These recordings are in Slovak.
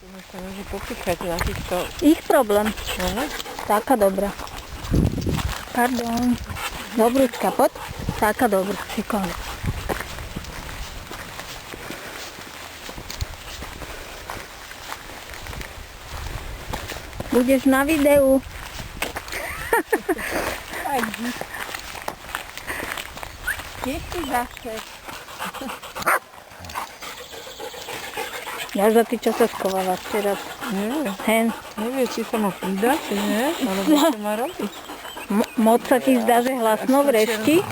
My sa môže popíchať na týchto... Ich problém. Áno. Taká dobrá. Pardon. Dobrúčka, poď. Taká dobrá, šikovná. Budeš na videu. Kde si zase? Jažda, ty čo sa schovávaš teraz? Neviem. Hen. Neviem, či sa ma pridá, či nie, alebo čo má robiť. Moc sa ti zdá, že hlasno vrešti?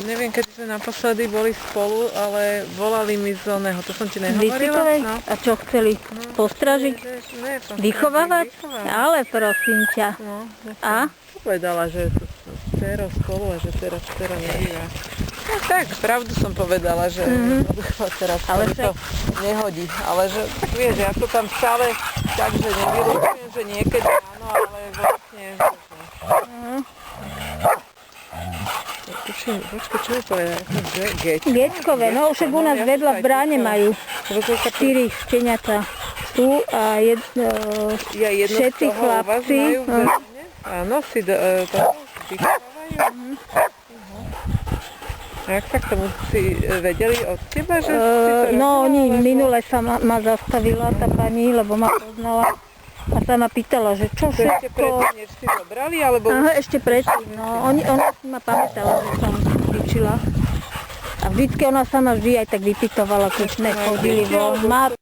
Neviem, keď sme naposledy boli spolu, ale volali mi z oného, to som ti nehovorila. Vycikovej? No. A čo chceli? Postražiť? Ne, Vychovávať? Ale prosím ťa. No, A? povedala, že sú dcerou spolu a že teraz dcera nebýva. No tak, pravdu som povedala, že teraz Ale to nehodí. Ale že, tak vieš, ja to tam stále tak, že nevylučujem, že niekedy áno, ale vlastne... Počkaj, čo mi povedala? Gečkové, no však u nás vedľa v bráne majú 4 šteniatá. Tu a jedno všetci z toho u vás chlapci. majú v bráne? Áno, si to vychovávajú. Jak tak tomu si vedeli od teba, že si to robila? No, minule sa ma zastavila tá pani, lebo ma poznala. A sa ma pýtala, že čo Ešte všetko... predtým, než si zobrali, alebo... Aha, ešte predtým, no. Ona si ma pamätala, že som cvičila. A vždycky ona sa ma vždy aj tak vypytovala, keď sme chodili von. Má